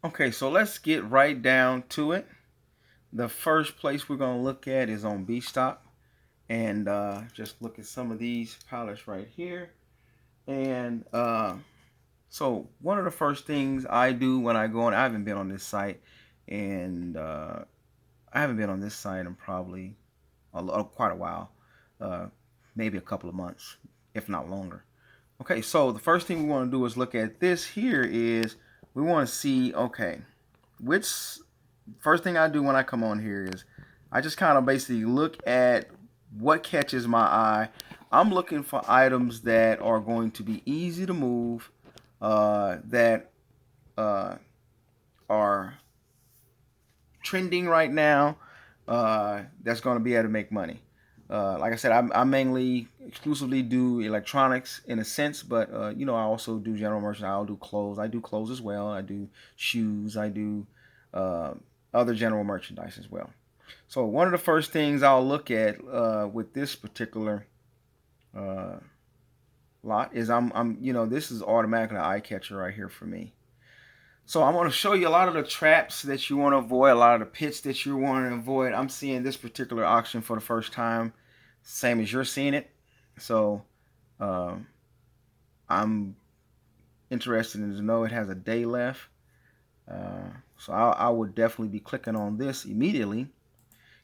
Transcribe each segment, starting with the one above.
Okay, so let's get right down to it. The first place we're going to look at is on B stock, and just look at some of these palettes right here. And so one of the first things I do when I go on, I haven't been on this site, and I haven't been on this site in probably quite a while, uh, maybe a couple of months, if not longer. Okay, so the first thing we want to do is look at this here is we want to see, okay, which first thing I do when I come on here is I just kind of basically look at what catches my eye. I'm looking for items that are going to be easy to move, that uh, are trending right now, that's going to be able to make money. Like I said, I mainly exclusively do electronics in a sense, but you know, I also do general merchandise. I'll do clothes. I do clothes as well. I do shoes. I do uh, other general merchandise as well. So one of the first things I'll look at with this particular uh, lot is you know, this is automatically an eye catcher right here for me. So I'm going to show you a lot of the traps that you want to avoid, a lot of the pits that you want to avoid. I'm seeing this particular auction for the first time, same as you're seeing it. So um, I'm interested in to know it has a day left. So I would definitely be clicking on this immediately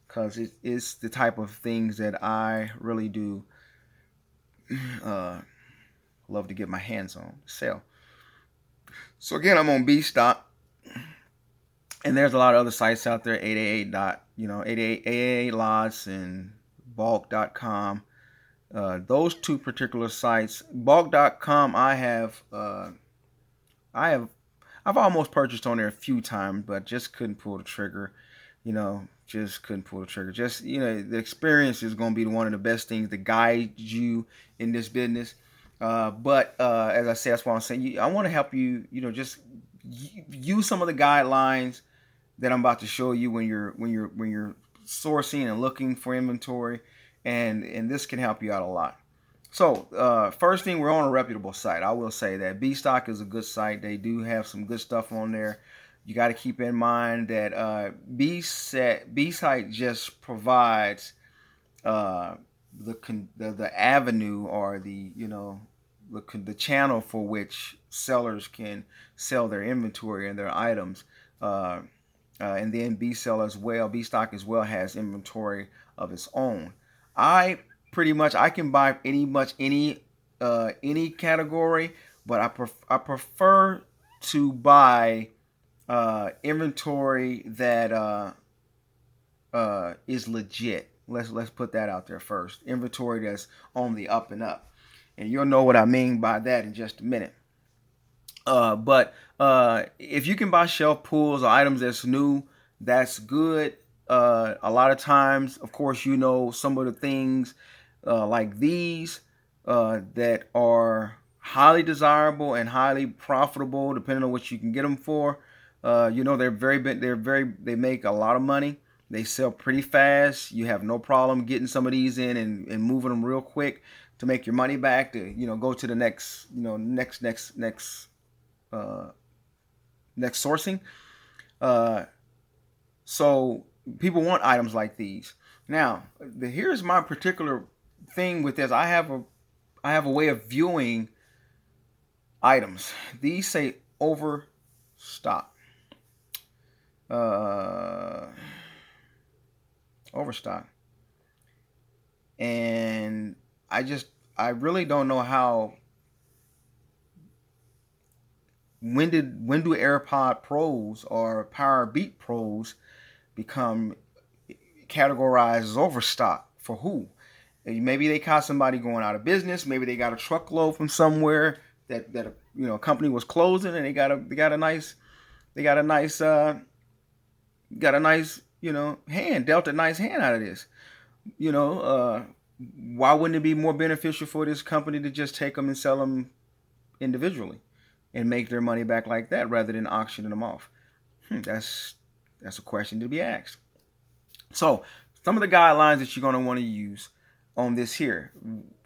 because it is the type of things that I really do uh, love to get my hands on, sell. So again, I'm on B stock. And there's a lot of other sites out there, 888 dot, you know, 888 lots and bulk.com. Those two particular sites, bulk.com, I've almost purchased on there a few times, but just couldn't pull the trigger. You know, just couldn't pull the trigger. Just, you know, the experience is going to be one of the best things to guide you in this business. But as I said, that's why I'm saying I want to help you. You know, just use some of the guidelines that I'm about to show you when you're sourcing and looking for inventory, and this can help you out a lot. So first thing, we're on a reputable site. I will say that B stock is a good site. They do have some good stuff on there. You got to keep in mind that B site just provides the avenue, or the, you know, the channel for which sellers can sell their inventory and their items. And then B stock as well has inventory of its own. I can buy any category, but I prefer to buy inventory that is legit. Let's put that out there first. Inventory that's on the up and up, and you'll know what I mean by that in just a minute. But if you can buy shelf pulls or items that's new, that's good. A lot of times, of course, you know, some of the things like these that are highly desirable and highly profitable, depending on what you can get them for. You know, they make a lot of money. They sell pretty fast. You have no problem getting some of these in and moving them real quick to make your money back, to, you know, go to the next, you know, uh, next sourcing. Uh, so people want items like these. Now, here's my particular thing with this. I have a way of viewing items. These say overstock. Overstock. And I really don't know how. When do AirPod Pros or Power Beat Pros become categorized as overstock? For who? Maybe they caught somebody going out of business. Maybe they got a truckload from somewhere that you know, a company was closing, and they got a nice you know, dealt a nice hand out of this. You know, why wouldn't it be more beneficial for this company to just take them and sell them individually and make their money back like that, rather than auctioning them off? That's a question to be asked. So some of the guidelines that you're going to want to use on this here.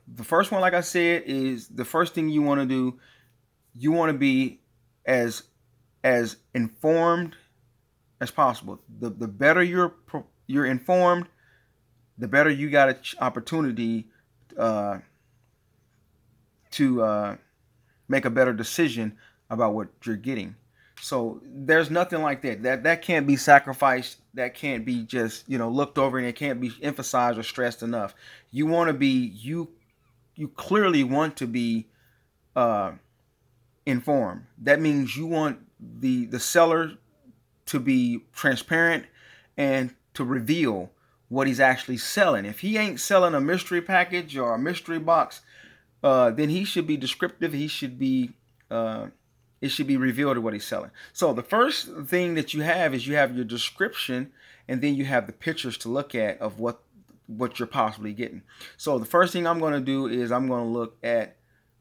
The first one, like I said, is the first thing you want to do. You want to be as as informed as possible. The better you're informed, the better you got an opportunity to make a better decision about what you're getting. So there's nothing like that. That can't be sacrificed. That can't be just, you know, looked over, and it can't be emphasized or stressed enough. You want to be you clearly want to be informed. That means you want the seller to be transparent and to reveal what he's actually selling. If he ain't selling a mystery package or a mystery box, then he should be descriptive. He should be it should be revealed what he's selling. So the first thing that you have is you have your description, and then you have the pictures to look at of what you're possibly getting. So the first thing I'm going to do is I'm going to look at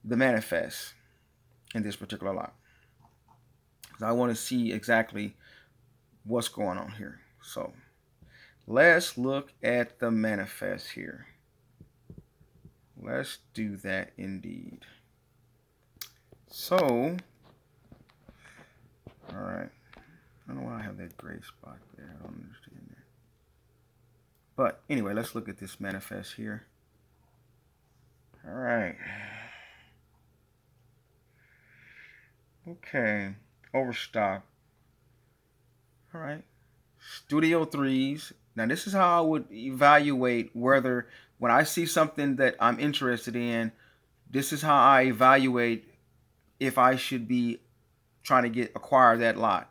the manifest in this particular lot, because I want to see exactly what's going on here. So let's look at the manifest here. Let's do that indeed. So, all right. I don't know why I have that gray spot there. I don't understand that. But anyway, let's look at this manifest here. All right. Okay. Overstock. All right. Studio 3s. Now, this is how I would evaluate whether, when I see something that I'm interested in, this is how I evaluate if I should be trying to acquire that lot.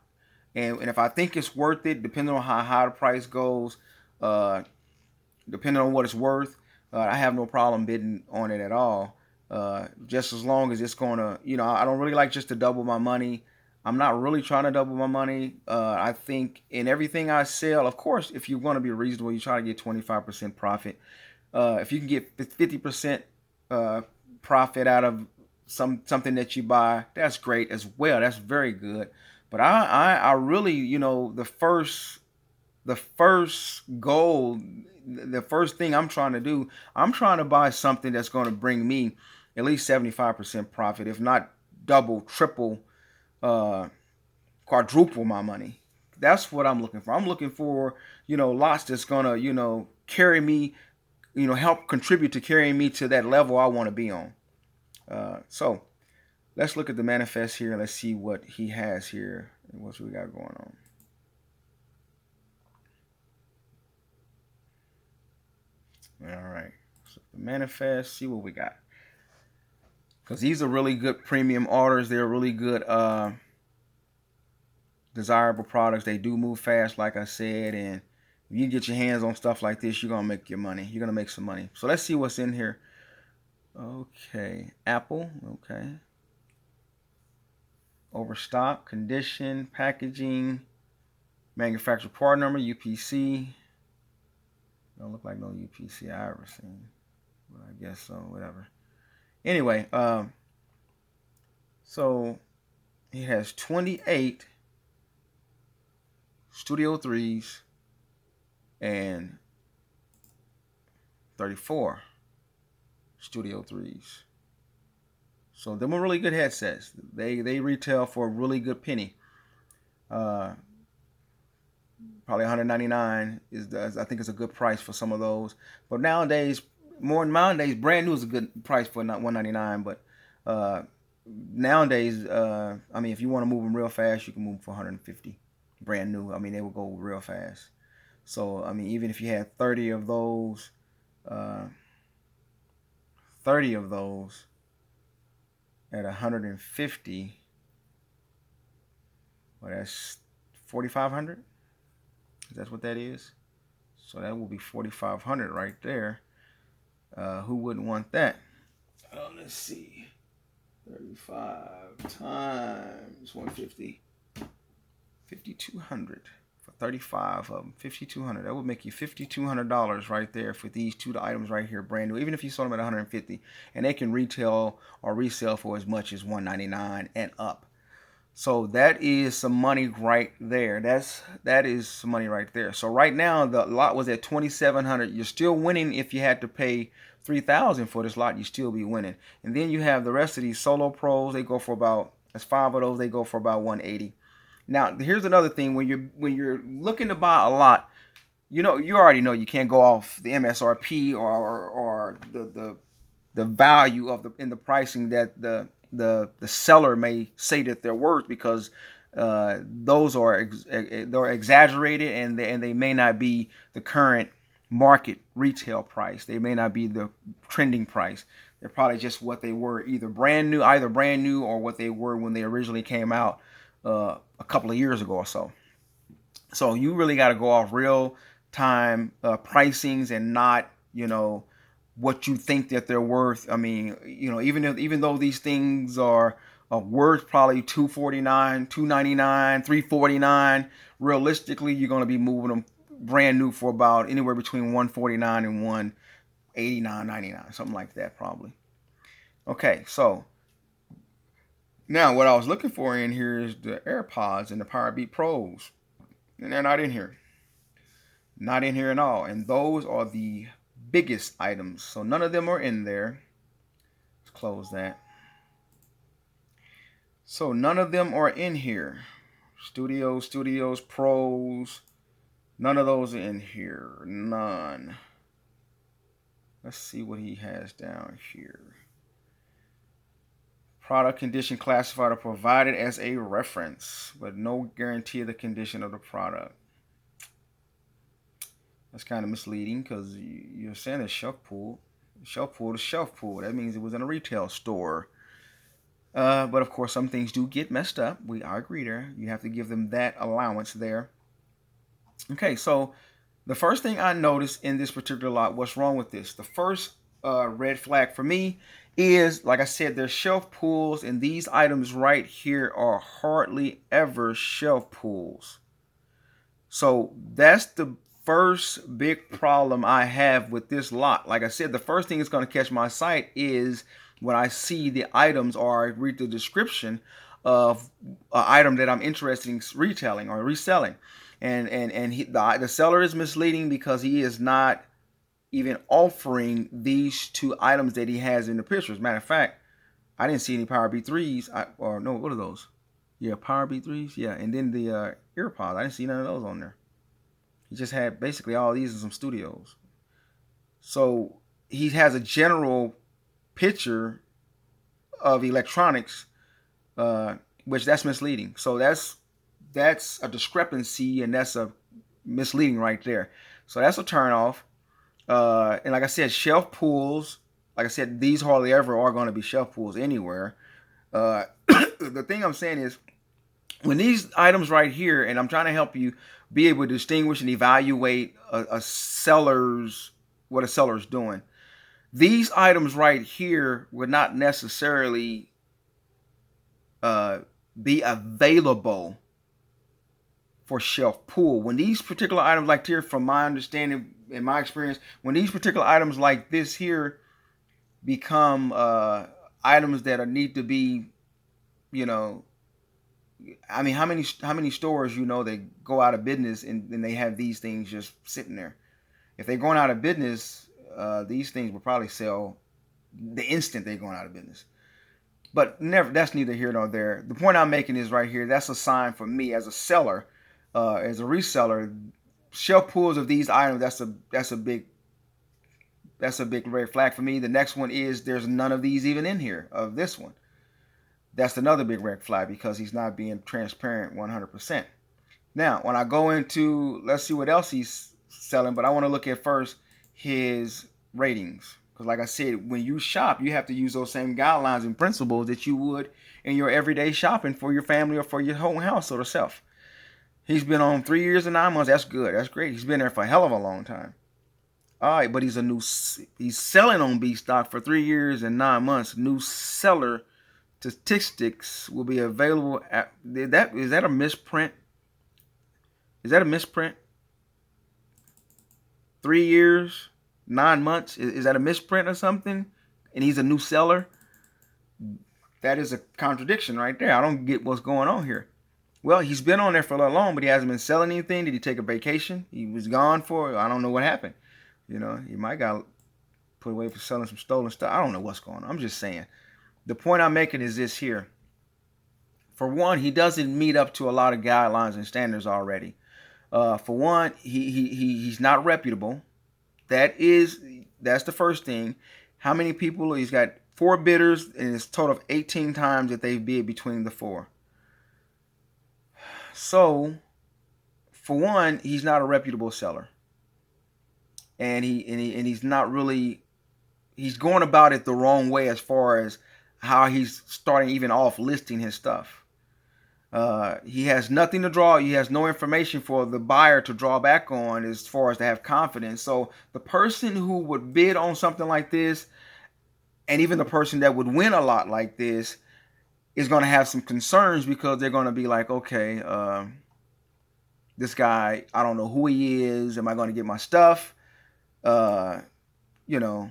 And if I think it's worth it, depending on how high the price goes, depending on what it's worth, I have no problem bidding on it at all. Just as long as it's going to, you know, I don't really like just to double my money. I'm not really trying to double my money. I think in everything I sell, of course, if you want to be reasonable, you try to get 25% profit. If you can get 50% profit out of something that you buy, that's great as well. That's very good. But I really, you know, the first goal, the first thing I'm trying to do, I'm trying to buy something that's going to bring me at least 75% profit, if not double, triple, quadruple my money. That's what I'm looking for. I'm looking for, you know, lots that's going to, you know, carry me, you know, help contribute to carrying me to that level I want to be on. So let's look at the manifest here. Let's see what he has here and what we got going on. All right. So the manifest, see what we got. Because these are really good premium orders. They're really good desirable products. They do move fast, like I said. And if you get your hands on stuff like this, you're going to make your money. You're going to make some money. So let's see what's in here. Okay. Apple. Okay. Overstock, condition, packaging, manufacturer part number, UPC. Don't look like no UPC I ever seen, but I guess so, whatever. Anyway, so he has 28 Studio 3s and 34 Studio 3s. So them are really good headsets. They retail for a really good penny. Probably $199 I think is a good price for some of those. But nowadays, brand new is a good price for not $199. But nowadays, I mean, if you want to move them real fast, you can move them for $150. Brand new. I mean, they will go real fast. So I mean, even if you had 30 of those, at 150, well, that's 4,500. That's what that is. So that will be 4,500 right there. Who wouldn't want that? Let's see. 35 times 150. 5,200 for 35 of them. 5,200. That would make you $5,200 right there for these two items right here, brand new. Even if you sold them at 150, and they can retail or resell for as much as $199 and up. So that is some money right there. That is some money right there. So right now the lot was at $2,700. You're still winning if you had to pay $3,000 for this lot. You still be winning. And then you have the rest of these Solo Pros. They go for about, that's 5 of those. They go for about $180. Now, here's another thing: when you're looking to buy a lot, you already know you can't go off the MSRP or the value of the pricing that the seller may say that they're worth, because those are they're exaggerated, and they may not be the current market retail price. They may not be the trending price. They're probably just what they were, either brand new or what they were when they originally came out a couple of years ago or so. So you really got to go off real time pricings, and not what you think that they're worth. I mean, even though these things are worth probably $249, $299, $349, realistically you're going to be moving them brand new for about anywhere between $149 and $189.99, something like that probably. Okay, so now what I was looking for in here is the AirPods and the Powerbeat Pros, and they're not in here. Not in here at all. And those are the biggest items. So none of them are in there. Let's close that. So none of them are in here. Studios, Pros. None of those are in here. None. Let's see what he has down here. Product condition classified or provided as a reference, but no guarantee of the condition of the product. That's kind of misleading, because you're saying it's shelf pull. Shelf pull to shelf pull. That means it was in a retail store. But of course, some things do get messed up. I agree there. You have to give them that allowance there. Okay, so the first thing I noticed in this particular lot, what's wrong with this? The first red flag for me is, like I said, there's shelf pulls, and these items right here are hardly ever shelf pulls. So that's the first big problem I have with this lot. Like I said, the first thing that's going to catch my sight is when I see the items or I read the description of an item that I'm interested in retailing or reselling. And the seller is misleading, because he is not even offering these two items that he has in the pictures. Matter of fact, I didn't see any Powerbeat 3s. Or no, what are those? Yeah, Powerbeat 3s. Yeah, and then the EarPods. I didn't see none of those on there. He just had basically all these in some studios. So he has a general picture of electronics, which that's misleading. So that's a discrepancy, and that's a misleading right there. So that's a turn off. And like I said, shelf pulls, like I said, these hardly ever are going to be shelf pulls anywhere. The thing I'm saying is, when these items right here, and I'm trying to help you be able to distinguish and evaluate what a seller's doing. These items right here would not necessarily be available for shelf pull. When these particular items like here, from my understanding and my experience, when these particular items like this here become items that need to be, I mean, how many stores they go out of business and they have these things just sitting there? If they're going out of business, these things will probably sell the instant they're going out of business. But that's neither here nor there. The point I'm making is right here. That's a sign for me as a seller, as a reseller. Shelf pulls of these items, that's a big red flag for me. The next one is there's none of these even in here of this one. That's another big red flag, because he's not being transparent 100%. Now, when I go into, let's see what else he's selling, but I want to look at first his ratings. Because like I said, when you shop, you have to use those same guidelines and principles that you would in your everyday shopping for your family or for your whole household or self. He's been on 3 years and 9 months. That's good. That's great. He's been there for a hell of a long time. All right, but he's selling on B stock for 3 years and 9 months. New seller statistics will be available at is that a misprint? Is that a misprint? 3 years, 9 months. Is that a misprint or something? And he's a new seller? That is a contradiction right there. I don't get what's going on here. Well, he's been on there for a little long, but he hasn't been selling anything. Did he take a vacation? He was gone for, I don't know what happened. He might got put away for selling some stolen stuff. I don't know what's going on. I'm just saying. The point I'm making is this here. For one, he doesn't meet up to a lot of guidelines and standards already. For one, he's not reputable. That's the first thing. How many people? He's got 4 bidders, and it's a total of 18 times that they've bid between the 4. So, for one, he's not a reputable seller, and he's not really. He's going about it the wrong way as far as how he's starting even off listing his stuff. He has nothing to draw. He has no information for the buyer to draw back on as far as to have confidence. So the person who would bid on something like this, and even the person that would win a lot like this, is going to have some concerns, because they're going to be like, okay, this guy, I don't know who he is. Am I going to get my stuff? You know,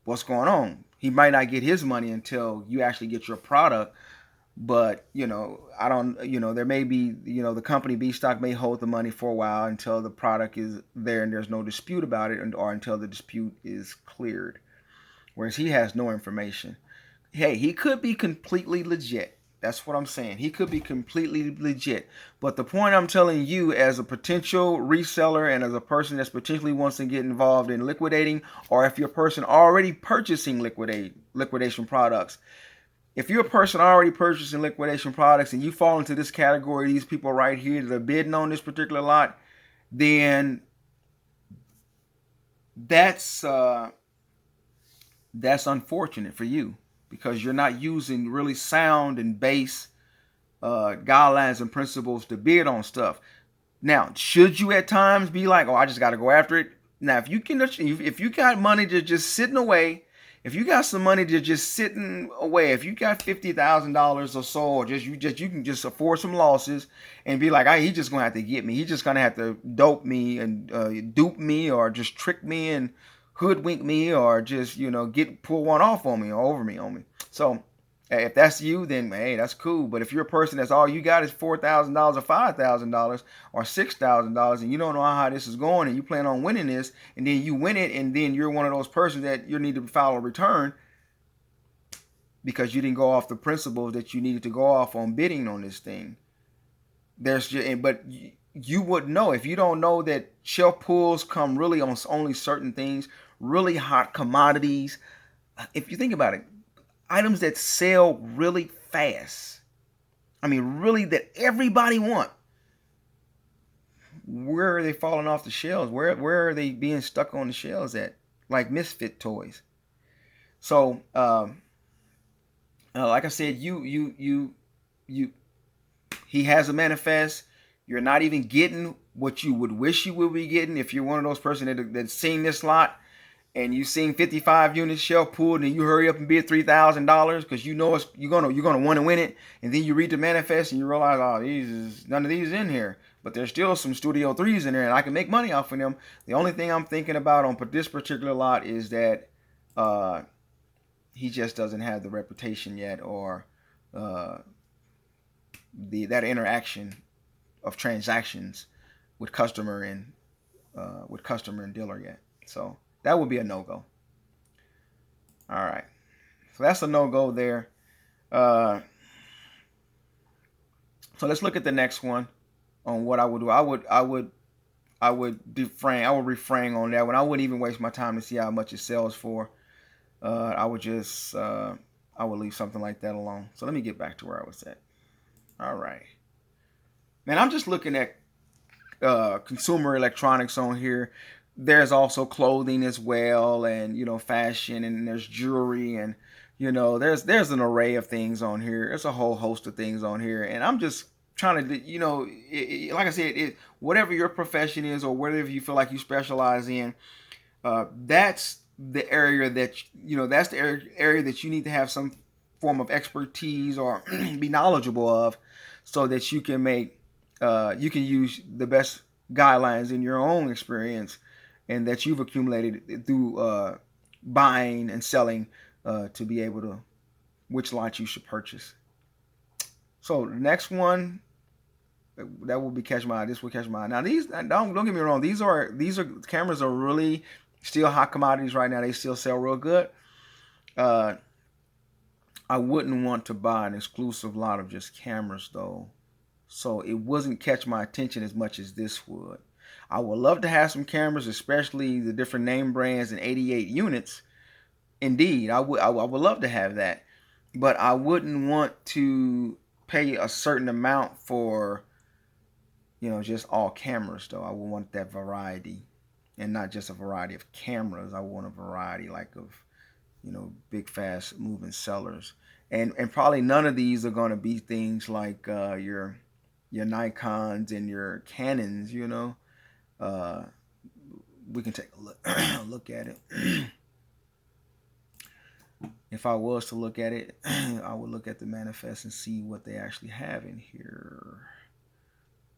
what's going on? He might not get his money until you actually get your product. But, I don't, there may be, the company B stock may hold the money for a while until the product is there and there's no dispute about it, or until the dispute is cleared. Whereas he has no information. Hey, he could be completely legit. That's what I'm saying. He could be completely legit. But the point I'm telling you, as a potential reseller and as a person that's potentially wants to get involved in liquidating, or if you're a person already purchasing liquidation products, if you're a person already purchasing liquidation products and you fall into this category, these people right here that are bidding on this particular lot, then that's unfortunate for you, because you're not using really sound and base guidelines and principles to bid on stuff. Now, should you at times be like, oh, I just got to go after it? Now, if you got money to just sitting away, if you got some money to just sitting away, if you got $50,000 or so, or you can just afford some losses and be like, he's just gonna have to get me. He's just gonna have to dope me and dupe me, or just trick me and hoodwink me, or just pull one off on me or over me on me. So if that's you, then hey, that's cool. But if you're a person that's all you got is $4,000 or $5,000 or $6,000, and you don't know how this is going, and you plan on winning this, and then you win it, and then you're one of those persons that you need to file a return because you didn't go off the principles that you needed to go off on bidding on this thing. But you would know, if you don't know, that shelf pulls come really on only certain things, really hot commodities. If you think about it, items that sell really fast, really, that everybody want, where are they falling off the shelves? Where are they being stuck on the shelves at? Like misfit toys. So, like I said, he has a manifest. You're not even getting what you would wish you would be getting if you're one of those person that's seen this lot, and you seen 55 units shelf pulled, and you hurry up and bid $3,000 because you're gonna want to win it, and then you read the manifest and you realize, none of these in here, but there's still some Studio 3s in there, and I can make money off of them. The only thing I'm thinking about on this particular lot is that he just doesn't have the reputation yet, or that interaction of transactions with customer and dealer yet. So that would be a no-go. All right. So that's a no-go there. So let's look at the next one on what I would do. I would refrain on that one. I wouldn't even waste my time to see how much it sells for. I would leave something like that alone. So let me get back to where I was at. All right. Man, I'm just looking at consumer electronics on here. There's also clothing as well, and fashion, and there's jewelry, and there's an array of things on here. There's a whole host of things on here, and I'm just trying to, like I said, whatever your profession is, or whatever you feel like you specialize in, that's the area that area that you need to have some form of expertise or be knowledgeable of, so that you can you can use the best guidelines in your own experience, and that you've accumulated through buying and selling, to be able to which lot you should purchase. So the next one that will be catch my eye. This will catch my eye. Now these, don't get me wrong, these are cameras are really still hot commodities right now. They still sell real good. I wouldn't want to buy an exclusive lot of just cameras though. So it wouldn't catch my attention as much as this would. I would love to have some cameras, especially the different name brands and 88 units. Indeed, I would love to have that. But I wouldn't want to pay a certain amount for, just all cameras though. I would want that variety, and not just a variety of cameras. I want a variety like of, big fast moving sellers. And probably none of these are going to be things like your Nikons and your Canons, we can take a look, look at it. If I was to look at it, I would look at the manifest and see what they actually have in here.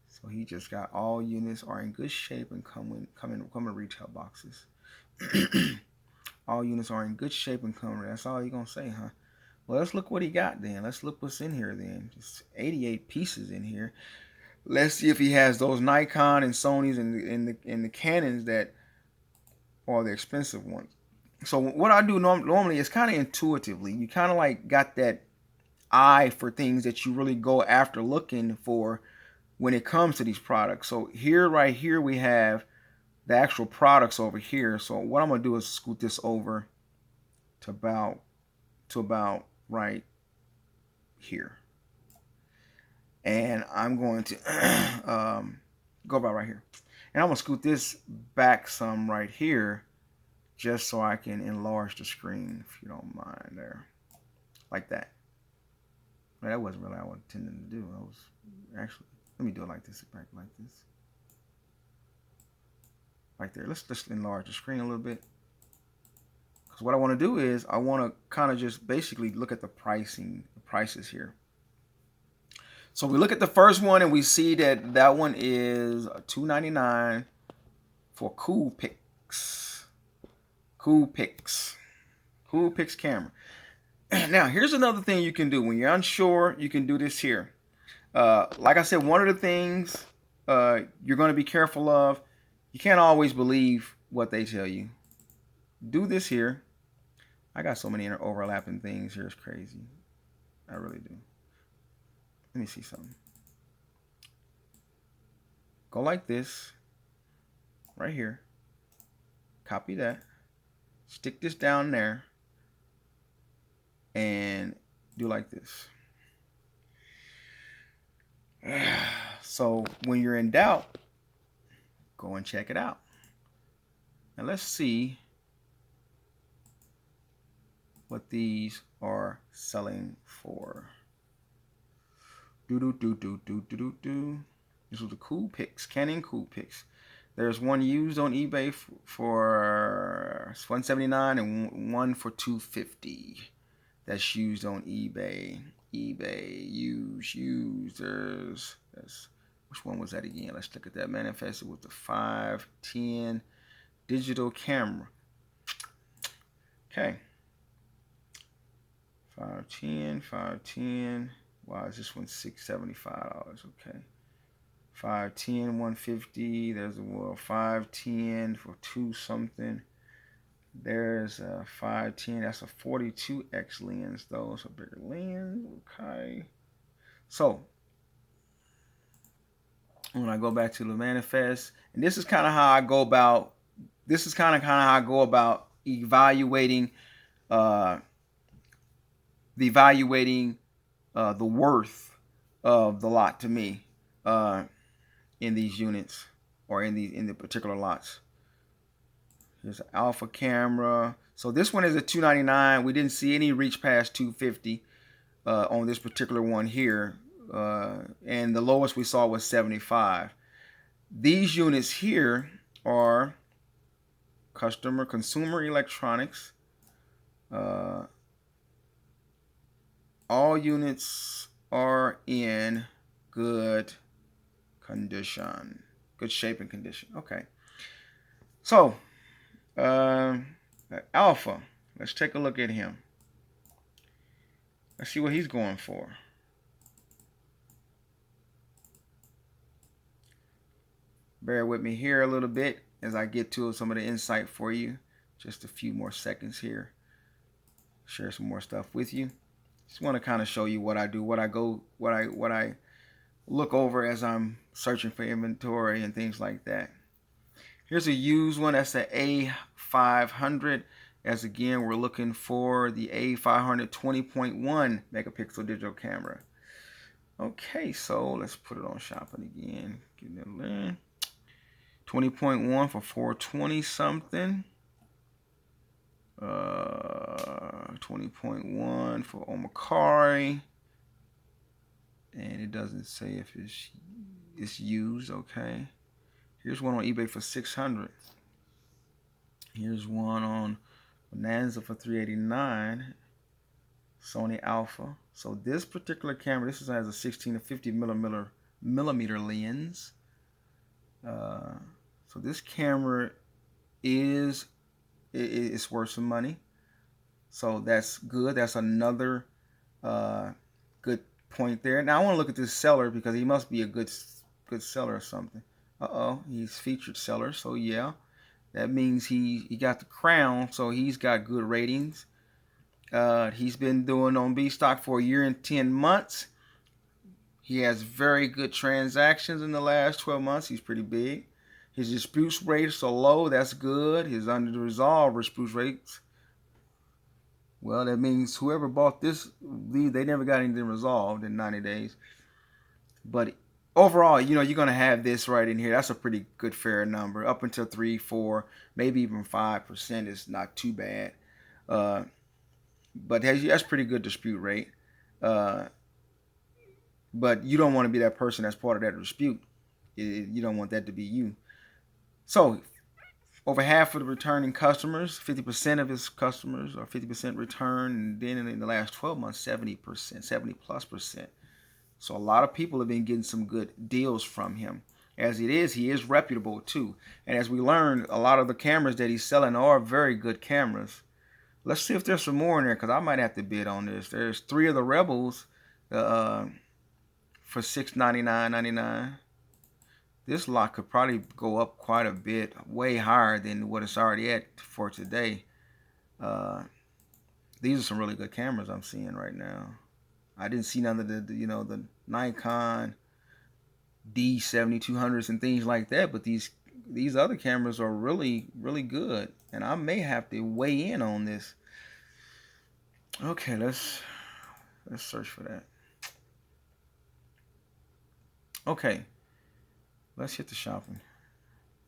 So he just got all units are in good shape and come in retail boxes. All units are in good shape and come. That's all you're gonna say, huh? Well, let's look what he got then. Let's look what's in here then. Just 88 pieces in here. Let's see if he has those Nikon and Sonys and the Canons that are the expensive ones. So what I do normally is kind of intuitively. You kind of like got that eye for things that you really go after looking for when it comes to these products. So right here we have the actual products over here. So what I'm gonna do is scoot this over to about right here, and I'm going to go about right here, and I'm gonna scoot this back some right here, just so I can enlarge the screen, if you don't mind, there, like that. But that wasn't really what I was intending to do. I was actually, let me do it like this, back like this, right there. Let's just enlarge the screen a little bit. Because what I want to do is I want to kind of just basically look at the prices here. So we look at the first one and we see that one is $299 for Coolpix. Coolpix camera. Now here's another thing you can do when you're unsure. You can do this here. Like I said, one of the things you're going to be careful of. You can't always believe what they tell you. Do this here. I got so many overlapping things here. It's crazy. I really do. Let me see something. Go like this. Right here. Copy that. Stick this down there. And do like this. So when you're in doubt, go and check it out. Now let's see what these are selling for. This was the Coolpix, Canon Coolpix. There's one used on eBay for $179 and one for $250. That's used on eBay. Users. Which one was that again? Let's look at that manifest. It was the 510 digital camera. Okay. 510. Wow, is this one $675? Okay. 510, 150. There's a 510 for 2 something. There's a 510. That's a 42x lens though. It's a bigger lens. Okay. So when I go back to the manifest, and this is kind of how I go about. This is kind of how I go about evaluating the worth of the lot to me in these units or in the particular lots. Here's an alpha camera. So this one is a $299. We didn't see any reach past $250 on this particular one here, and the lowest we saw was $75. These units here are consumer electronics. All units are in good condition, good shape and condition. Okay. So, Alpha, let's take a look at him. Let's see what he's going for. Bear with me here a little bit as I get to some of the insight for you. Just a few more seconds here. Share some more stuff with you. Just want to kind of show you what I do, what I look over as I'm searching for inventory and things like that. Here's a used one. That's the A500. As again, we're looking for the A500 20.1 megapixel digital camera. Okay, so let's put it on shopping again. Get it in. 20.1 for 420 something. 20.1 for Omikari. And it doesn't say if it's used. Okay. Here's one on eBay for 600. Here's one on Bonanza for 389. Sony Alpha. So this particular camera, this has a 16 to 50 millimeter lens. So this camera is it's worth some money. So that's good. That's another good point there. Now I want to look at this seller because he must be a good seller or something. He's featured seller. So yeah, that means he got the crown. So he's got good ratings. He's been doing on B-Stock for a year and 10 months. He has very good transactions in the last 12 months. He's pretty big. His dispute rates are low. That's good. His under the resolve dispute rates. Well, that means whoever bought this, they never got anything resolved in 90 days. But overall, you're going to have this right in here. That's a pretty good fair number. Up until 3, 4, maybe even 5% is not too bad. But that's pretty good dispute rate. But you don't want to be that person that's part of that dispute. You don't want that to be you. So over half of the returning customers, 50% of his customers are 50% return, and then in the last 12 months, 70%, 70+%. So a lot of people have been getting some good deals from him. As it is, he is reputable too. And as we learned, a lot of the cameras that he's selling are very good cameras. Let's see if there's some more in there, because I might have to bid on this. There's 3 of the Rebels for $699.99. This lot could probably go up quite a bit, way higher than what it's already at for today. These are some really good cameras I'm seeing right now. I didn't see none of the Nikon D7200s and things like that, but these other cameras are really, really good, and I may have to weigh in on this. Okay, let's search for that. Okay, let's hit the shopping,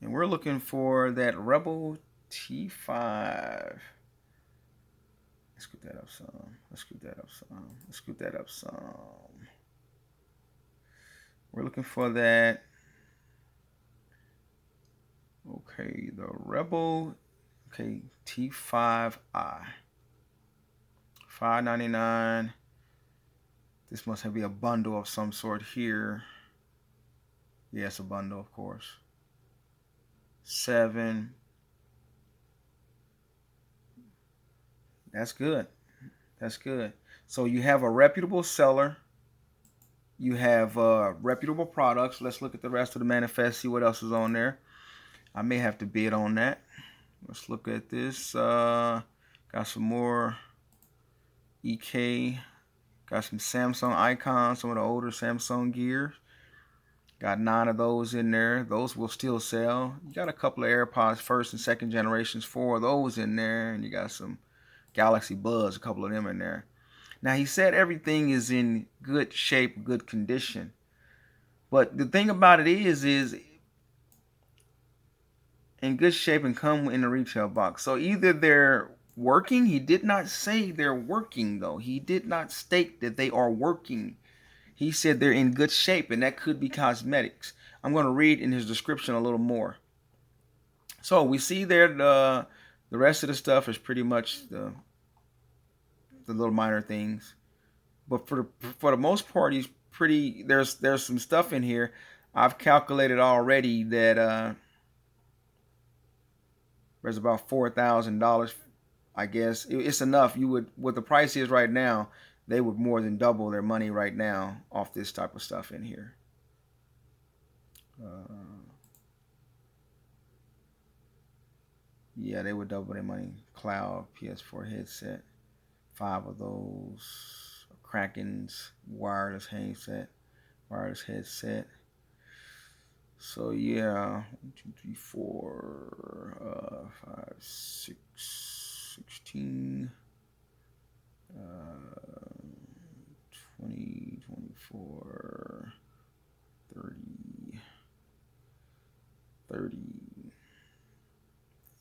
and we're looking for that Rebel T5. Let's scoop that up some. Let's scoop that up some. Let's scoop that up some. We're looking for that. Okay, the Rebel. Okay, T5i. $599. This must be a bundle of some sort here. Yeah, it's a bundle, of course. 7. That's good. That's good. So you have a reputable seller. You have reputable products. Let's look at the rest of the manifest, see what else is on there. I may have to bid on that. Let's look at this. Got some more EK. Got some Samsung icons, some of the older Samsung gear. Got 9 of those in there. Those will still sell. You got a couple of AirPods first and second generations, 4 of those in there. And you got some Galaxy Buds, a couple of them in there. Now, he said everything is in good shape, good condition. But the thing about it is in good shape and come in a retail box. So either they're working. He did not say they're working, though. He did not state that they are working. He said they're in good shape, and that could be cosmetics. I'm going to read in his description a little more. So we see there the rest of the stuff is pretty much the little minor things. But for the most part, he's pretty. There's some stuff in here. I've calculated already that there's about $4,000. I guess it's enough. You would, what the price is right now, they would more than double their money right now off this type of stuff in here. Yeah, they would double their money. Cloud, PS4 headset, 5 of those. Kraken's wireless headset. So yeah, 1, 2, 3, 4, 5, 6, 16, 20, 24, 30, 30,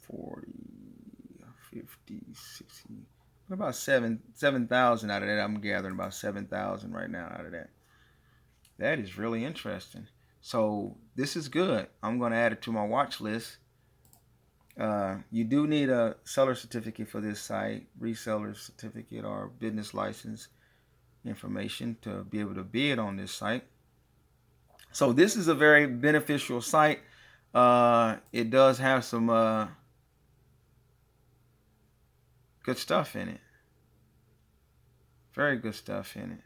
40, 50, 60. About 7,000 out of that. I'm gathering about 7,000 right now out of that. That is really interesting. So this is good. I'm going to add it to my watch list. You do need a seller certificate for this site, reseller certificate or business license information to be able to bid on this site. So this is a very beneficial site. It does have some good stuff in it. Very good stuff in it.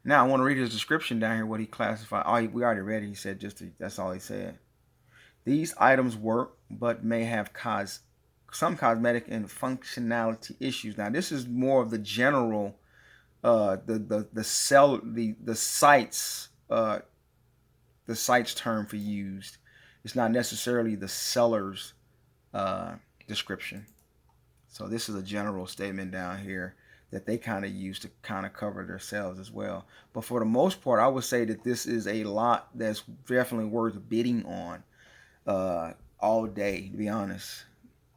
Now I want to read his description down here, what he classified. Oh, we already read it. He said that's all he said. These items work, but may have some cosmetic and functionality issues. Now this is more of the general, the site's term for used. It's not necessarily the seller's description. So this is a general statement down here that they kind of use to kind of cover themselves as well. But for the most part, I would say that this is a lot that's definitely worth bidding on all day, to be honest.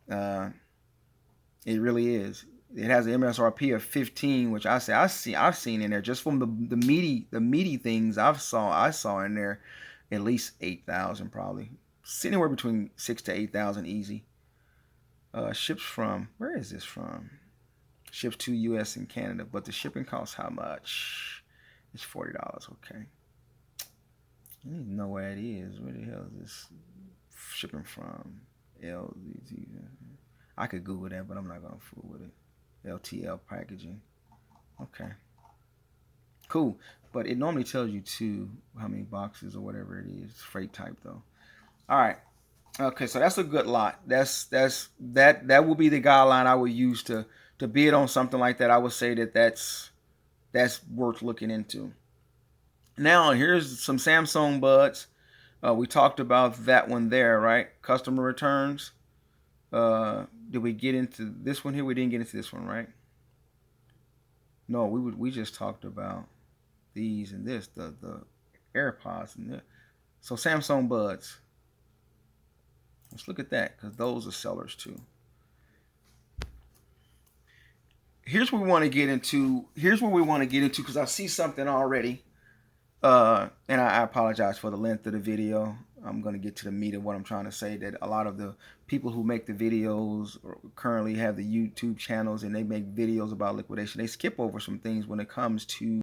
It really is. It has an MSRP of 15, which I've seen in there just from the meaty things I saw in there, at least 8,000 probably. It's anywhere between 6,000 to 8,000 easy. Ships from, where is this from? Ships to US and Canada, but the shipping costs how much? It's $40. Okay. I don't even know where it is. Where the hell is this shipping from? LZZ. I could Google that, but I'm not gonna fool with it. LTL packaging. Okay. Cool. But it normally tells you too how many boxes or whatever it is. Freight type though. All right. Okay, so that's a good lot. That will be the guideline I would use to bid on something like that. I would say that's worth looking into. Now here's some Samsung buds. We talked about that one there, right? Customer returns. Did we get into this one here? We didn't get into this one, right? No, we just talked about these and this, the AirPods and this. So Samsung buds. Let's look at that because those are sellers too. Here's what we want to get into. Because I see something already. And I apologize for the length of the video. I'm going to get to the meat of what I'm trying to say, that a lot of the people who make the videos or currently have the YouTube channels and they make videos about liquidation, they skip over some things when it comes to